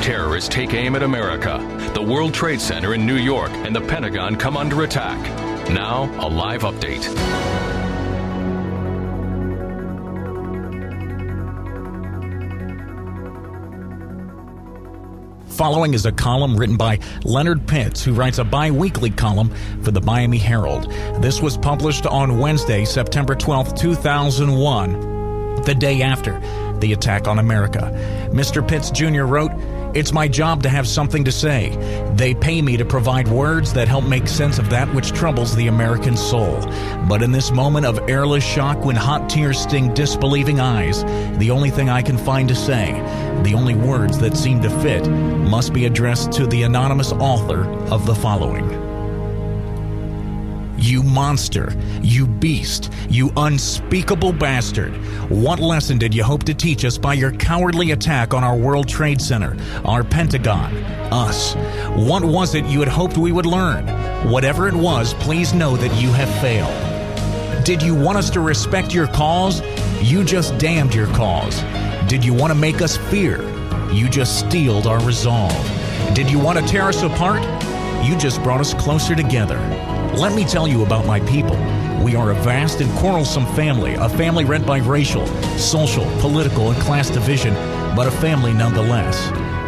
terrorists take aim at America. The World Trade Center in New York and the Pentagon come under attack. Now, a live update. Following is a column written by Leonard Pitts, who writes a bi-weekly column for the Miami Herald. This was published on Wednesday, September 12, 2001, the day after the attack on America. Mr. Pitts Jr. wrote, "It's my job to have something to say. They pay me to provide words that help make sense of that which troubles the American soul. But in this moment of airless shock, when hot tears sting disbelieving eyes, the only thing I can find to say, the only words that seem to fit, must be addressed to the anonymous author of the following. You monster, you beast, you unspeakable bastard. What lesson did you hope to teach us by your cowardly attack on our World Trade Center, our Pentagon, us? What was it you had hoped we would learn? Whatever it was, please know that you have failed. Did you want us to respect your cause? You just damned your cause. Did you want to make us fear? You just steeled our resolve. Did you want to tear us apart? You just brought us closer together. Let me tell you about my people. We are a vast and quarrelsome family, a family rent by racial, social, political, and class division, but a family nonetheless.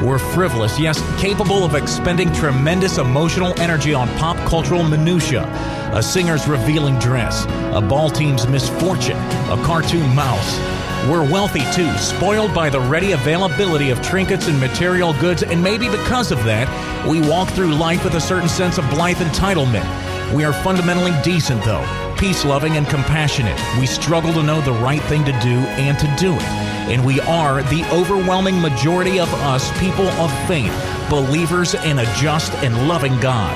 We're frivolous, yes, capable of expending tremendous emotional energy on pop cultural minutia, a singer's revealing dress, a ball team's misfortune, a cartoon mouse. We're wealthy too, spoiled by the ready availability of trinkets and material goods, and maybe because of that, we walk through life with a certain sense of blithe entitlement. We are fundamentally decent, though, peace-loving and compassionate. We struggle to know the right thing to do and to do it. And we are, the overwhelming majority of us, people of faith, believers in a just and loving God.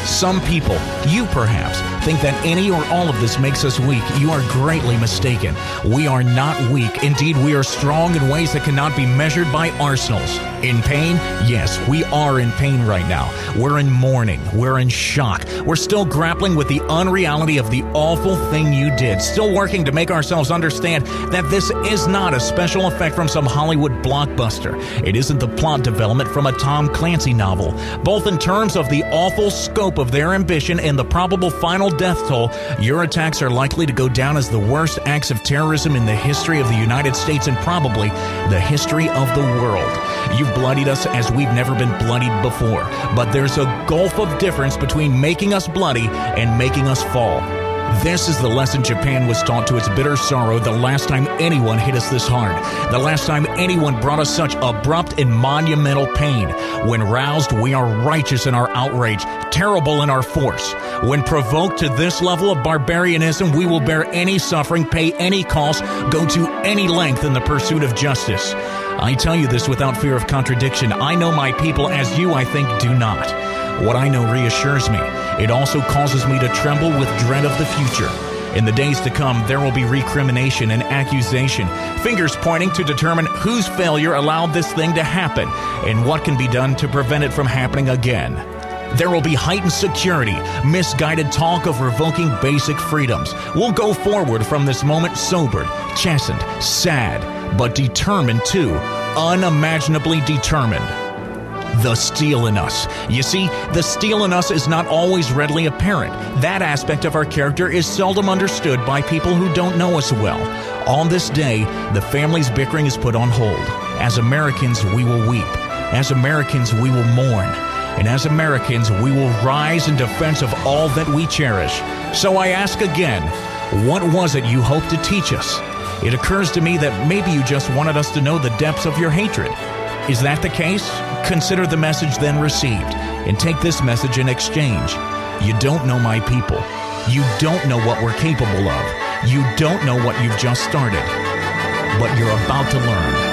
Some people, you perhaps, think that any or all of this makes us weak. You are greatly mistaken. We are not weak. Indeed, we are strong in ways that cannot be measured by arsenals. In pain? Yes, we are in pain right now. We're in mourning. We're in shock. We're still grappling with the unreality of the awful thing you did. Still working to make ourselves understand that this is not a special effect from some Hollywood blockbuster. It isn't the plot development from a Tom Clancy novel. Both in terms of the awful scope of their ambition and the probable final death toll, your attacks are likely to go down as the worst acts of terrorism in the history of the United States and probably the history of the world. You've bloodied us as we've never been bloodied before, but there's a gulf of difference between making us bloody and making us fall. This is the lesson Japan was taught to its bitter sorrow the last time anyone hit us this hard, the last time anyone brought us such abrupt and monumental pain. When roused, we are righteous in our outrage, terrible in our force. When provoked to this level of barbarianism, we will bear any suffering, pay any cost, go to any length in the pursuit of justice. I tell you this without fear of contradiction. I know my people as you, I think, do not. What I know reassures me. It also causes me to tremble with dread of the future. In the days to come, there will be recrimination and accusation, fingers pointing to determine whose failure allowed this thing to happen and what can be done to prevent it from happening again. There will be heightened security, misguided talk of revoking basic freedoms. We'll go forward from this moment sobered, chastened, sad, but determined too, unimaginably determined. The steel in us. You see, the steel in us is not always readily apparent. That aspect of our character is seldom understood by people who don't know us well. On this day, the family's bickering is put on hold. As Americans, we will weep. As Americans, we will mourn. And as Americans, we will rise in defense of all that we cherish. So I ask again, what was it you hoped to teach us? It occurs to me that maybe you just wanted us to know the depths of your hatred. Is that the case? Consider the message then received, and take this message in exchange. You don't know my people. You don't know what we're capable of. You don't know what you've just started. But you're about to learn.